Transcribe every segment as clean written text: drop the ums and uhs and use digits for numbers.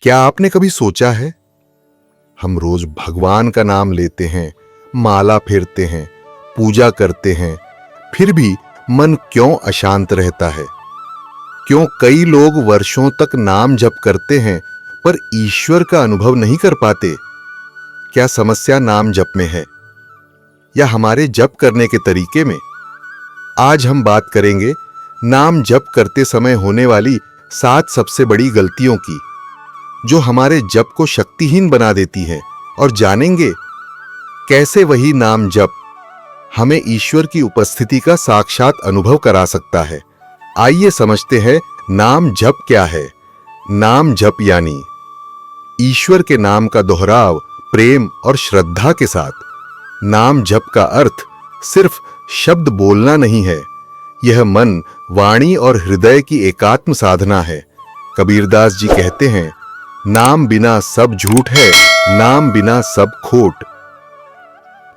क्या आपने कभी सोचा है, हम रोज भगवान का नाम लेते हैं, माला फेरते हैं, पूजा करते हैं, फिर भी मन क्यों अशांत रहता है? क्यों कई लोग वर्षों तक नाम जप करते हैं पर ईश्वर का अनुभव नहीं कर पाते? क्या समस्या नाम जप में है या हमारे जप करने के तरीके में? आज हम बात करेंगे नाम जप करते समय होने वाली 7 सबसे बड़ी गलतियों की, जो हमारे जप को शक्तिहीन बना देती हैं, और जानेंगे कैसे वही नाम जप हमें ईश्वर की उपस्थिति का साक्षात अनुभव करा सकता है। आइए समझते हैं नाम जप क्या है। नाम जप यानी ईश्वर के नाम का दोहराव प्रेम और श्रद्धा के साथ। नाम जप का अर्थ सिर्फ शब्द बोलना नहीं है, यह मन, वाणी और हृदय की एकात्म साधना है। कबीरदास जी कहते हैं, नाम बिना सब झूठ है, नाम बिना सब खोट।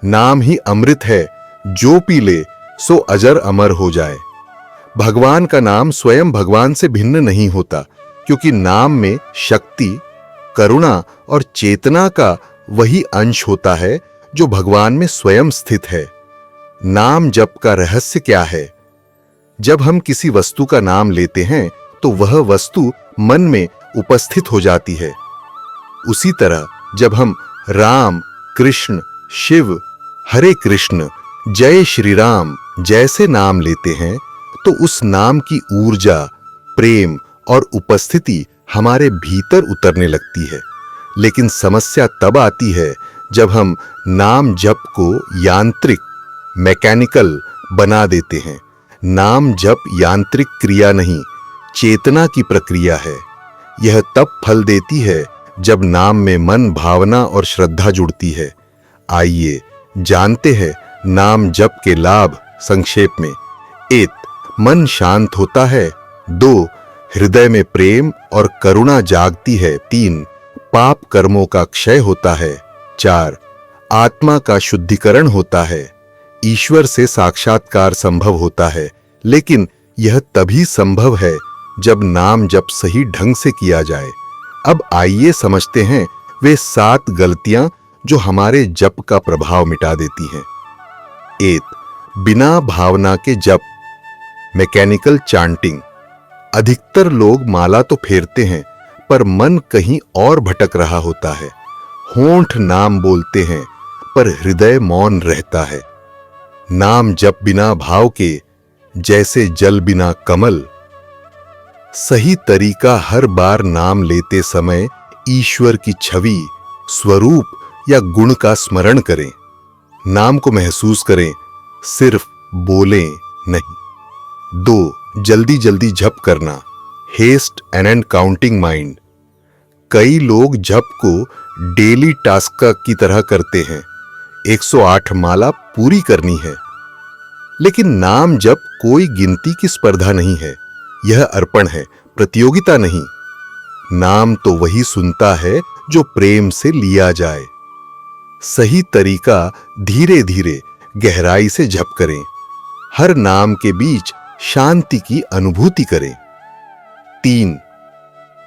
नाम ही अमृत है, जो पी ले सो अजर अमर हो जाए। भगवान का नाम स्वयं भगवान से भिन्न नहीं होता, क्योंकि नाम में शक्ति, करुणा और चेतना का वही अंश होता है जो भगवान में स्वयं स्थित है। नाम जप का रहस्य क्या है? जब हम किसी वस्तु का नाम लेते हैं तो वह वस्तु मन में उपस्थित हो जाती है। उसी तरह जब हम राम, कृष्ण, शिव, हरे कृष्ण, जय श्री राम जैसे नाम लेते हैं तो उस नाम की ऊर्जा, प्रेम और उपस्थिति हमारे भीतर उतरने लगती है। लेकिन समस्या तब आती है जब हम नाम जप को यांत्रिक, मैकेनिकल बना देते हैं। नाम जप यांत्रिक क्रिया नहीं, चेतना की प्रक्रिया है। यह तब फल देती है जब नाम में मन, भावना और श्रद्धा जुड़ती है। आइए जानते हैं नाम जप के लाभ संक्षेप में। 1. मन शांत होता है। 2. हृदय में प्रेम और करुणा जागती है। 3. पाप कर्मों का क्षय होता है। 4. आत्मा का शुद्धिकरण होता है। ईश्वर से साक्षात्कार संभव होता है, लेकिन यह तभी संभव है जब नाम जप सही ढंग से किया जाए। अब आइए समझते हैं वे 7 गलतियां जो हमारे जप का प्रभाव मिटा देती हैं। 1. बिना भावना के जप, मैकेनिकल चांटिंग। अधिकतर लोग माला तो फेरते हैं पर मन कहीं और भटक रहा होता है। होंठ नाम बोलते हैं पर हृदय मौन रहता है। नाम जप बिना भाव के जैसे जल बिना कमल। सही तरीका हर बार नाम लेते समय ईश्वर की छवि, स्वरूप या गुण का स्मरण करें। नाम को महसूस करें, सिर्फ बोलें नहीं। 2. जल्दी जल्दी जप करना, हेस्ट एंड काउंटिंग माइंड। कई लोग जप को डेली टास्क की तरह करते हैं। 108 माला पूरी करनी है, लेकिन नाम जप कोई गिनती की स्पर्धा नहीं है। यह अर्पण है, प्रतियोगिता नहीं। नाम तो वही सुनता है जो प्रेम से लिया जाए। सही तरीका धीरे धीरे गहराई से जप करें। हर नाम के बीच शांति की अनुभूति करें। 3.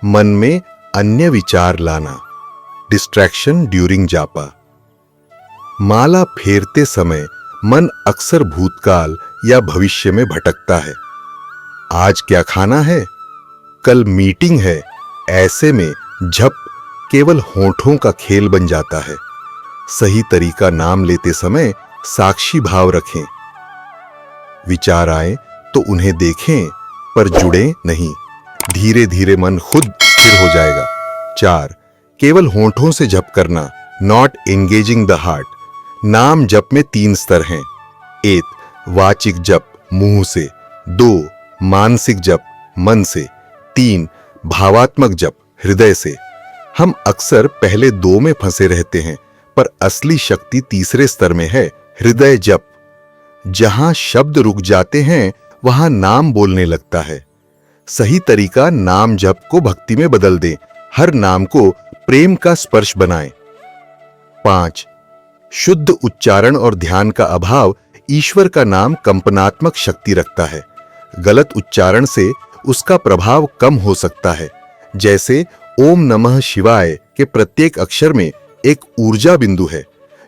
मन में अन्य विचार लाना, डिस्ट्रैक्शन ड्यूरिंग जापा। माला फेरते समय मन अक्सर भूतकाल या भविष्य में भटकता है। आज क्या खाना है, कल मीटिंग है। ऐसे में जप केवल होंठों का खेल बन जाता है। सही तरीका नाम लेते समय साक्षी भाव रखें। विचार आए तो उन्हें देखें पर जुड़े नहीं। धीरे धीरे मन खुद स्थिर हो जाएगा। 4. केवल होंठों से जप करना, नॉट एंगेजिंग द हार्ट। नाम जप में 3 स्तर हैं। 1. वाचिक जप, मुंह से। 2. मानसिक जप, मन से। 3. भावात्मक जप, हृदय से। हम अक्सर पहले 2 में फंसे रहते हैं, पर असली शक्ति तीसरे स्तर में है, हृदय जप। जहां शब्द रुक जाते हैं वहां नाम बोलने लगता है। सही तरीका नाम जप को भक्ति में बदल दें। हर नाम को प्रेम का स्पर्श बनाएं। 5. शुद्ध उच्चारण और ध्यान का अभाव। ईश्वर का नाम कंपनात्मक शक्ति रखता है। गलत उच्चारण से उसका प्रभाव कम हो सकता है, जैसे ओम नमः शिवाय के प्रत्येक अक्षर में एक ऊर्जा बिंदु है।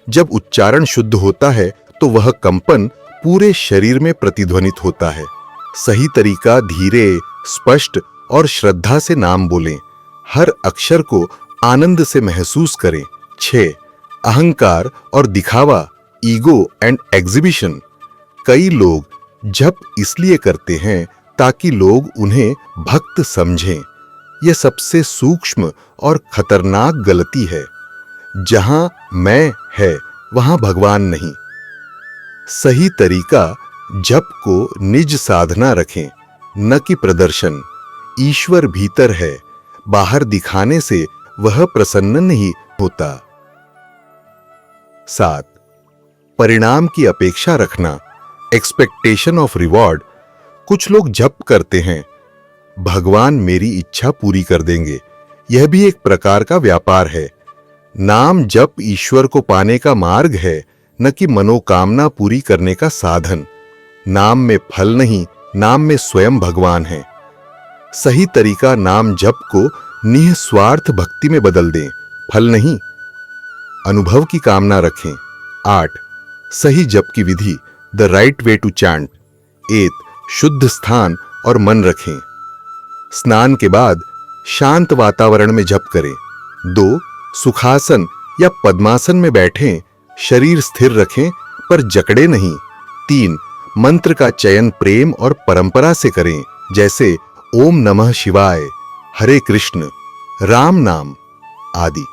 जब उच्चारण शुद्ध होता है तो वह कंपन पूरे शरीर में प्रतिध्वनित होता है। सही तरीका धीरे, स्पष्ट और श्रद्धा से नाम बोलें। हर अक्षर को आनंद से महसूस करें। 6. अहंकार और दिखावा, ईगो एंड एग्जिबिशन। कई लोग जप इसलिए करते हैं ताकि लोग उन्हें भक्त समझें। यह सबसे सूक्ष्म और खतरनाक गलती है। जहां मैं है वहां भगवान नहीं। सही तरीका जप को निज साधना रखें, न कि प्रदर्शन। ईश्वर भीतर है, बाहर दिखाने से वह प्रसन्न नहीं होता। 7. परिणाम की अपेक्षा रखना, एक्सपेक्टेशन ऑफ रिवॉर्ड। कुछ लोग जप करते हैं, भगवान मेरी इच्छा पूरी कर देंगे। यह भी एक प्रकार का व्यापार है। नाम जप ईश्वर को पाने का मार्ग है, न कि मनोकामना पूरी करने का साधन। नाम में फल नहीं, नाम में स्वयं भगवान है। सही तरीका नाम जप को निस्वार्थ भक्ति में बदल दें, फल नहीं, अनुभव की कामना रखें। 8. सही जप की विधि, the right way to chant. 8. शुद्ध स्थान और मन रखें। स्नान के बाद शांत वातावरण में जप करें। 2. सुखासन या पद्मासन में बैठें, शरीर स्थिर रखें पर जकड़े नहीं। 3. मंत्र का चयन प्रेम और परंपरा से करें, जैसे ओम नमः शिवाय, हरे कृष्ण, राम नाम आदि।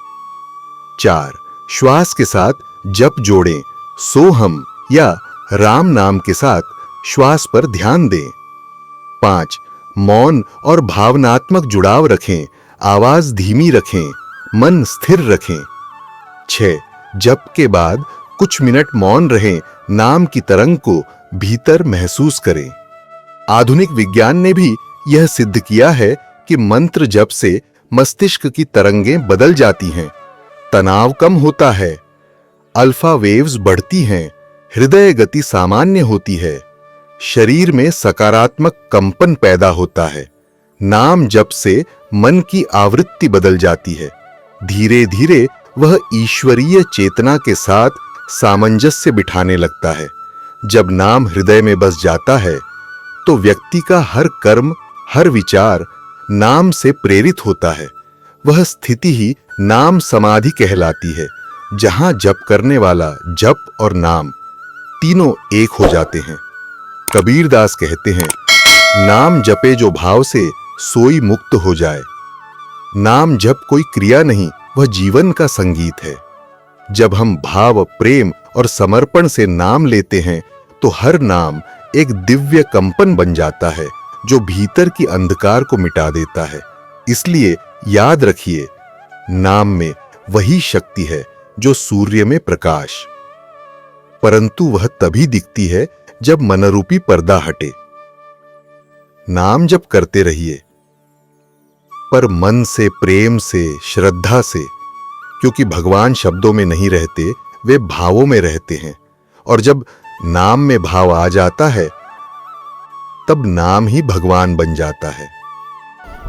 4. श्वास के साथ जप जोड़ें, सोहम या राम नाम के साथ श्वास पर ध्यान दें। 5. मौन और भावनात्मक जुड़ाव रखें, आवाज धीमी रखें, मन स्थिर रखें। 6. जप के बाद कुछ मिनट मौन रहें, नाम की तरंग को भीतर महसूस करें। आधुनिक विज्ञान ने भी यह सिद्ध किया है कि मंत्र जप से मस्तिष्क की तरंगें बदल जाती हैं, तनाव कम होता है, अल्फा वेव्स बढ़ती हैं, हृदय गति सामान्य होती है, शरीर में सकारात्मक कंपन पैदा होता है। नाम जप से मन की आवृत्ति बदल जाती है। धीरे धीरे वह ईश्वरीय चेतना के साथ सामंजस्य बिठाने लगता है। जब नाम हृदय में बस जाता है तो व्यक्ति का हर कर्म, हर विचार नाम से प्रेरित होता है। वह स्थिति ही नाम समाधि कहलाती है, जहां जप करने वाला जप और नाम तीनों एक हो जाते हैं। कबीरदास कहते हैं, नाम जपे जो भाव से सोई मुक्त हो जाए। नाम जप कोई क्रिया नहीं, वह जीवन का संगीत है। जब हम भाव, प्रेम और समर्पण से नाम लेते हैं तो हर नाम एक दिव्य कंपन बन जाता है जो भीतर की अंधकार को मिटा देता है। इसलिए याद रखिए, नाम में वही शक्ति है जो सूर्य में प्रकाश, परंतु वह तभी दिखती है जब मनरूपी पर्दा हटे। नाम जप करते रहिए, पर मन से, प्रेम से, श्रद्धा से, क्योंकि भगवान शब्दों में नहीं रहते, वे भावों में रहते हैं। और जब नाम में भाव आ जाता है तब नाम ही भगवान बन जाता है।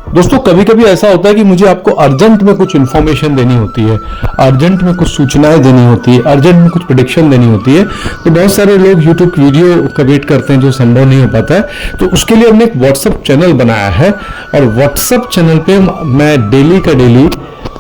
दोस्तों, कभी कभी ऐसा होता है कि मुझे आपको अर्जेंट में कुछ इन्फॉर्मेशन देनी होती है, अर्जेंट में कुछ सूचनाएं देनी होती है, अर्जेंट में कुछ प्रेडिक्शन देनी होती है। तो बहुत सारे लोग यूट्यूब वीडियो का वेट करते हैं जो संभव नहीं हो पाता है। तो उसके लिए हमने एक व्हाट्सएप चैनल बनाया है और व्हाट्सएप चैनल पे मैं डेली का डेली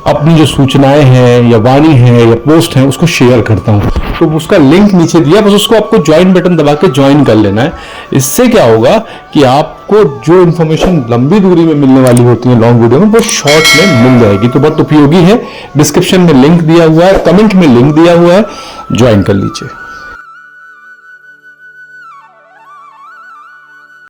अपनी जो सूचनाएं हैं या वाणी है या पोस्ट है उसको शेयर करता हूं। तो उसका लिंक नीचे दिया, बस उसको आपको ज्वाइन बटन दबा के ज्वाइन कर लेना है। इससे क्या होगा कि आपको जो इन्फॉर्मेशन लंबी दूरी में मिलने वाली होती है लॉन्ग वीडियो में, वो शॉर्ट में मिल जाएगी। तो बहुत उपयोगी है। डिस्क्रिप्शन में लिंक दिया हुआ है, कमेंट में लिंक दिया हुआ है, ज्वाइन कर लीजिए।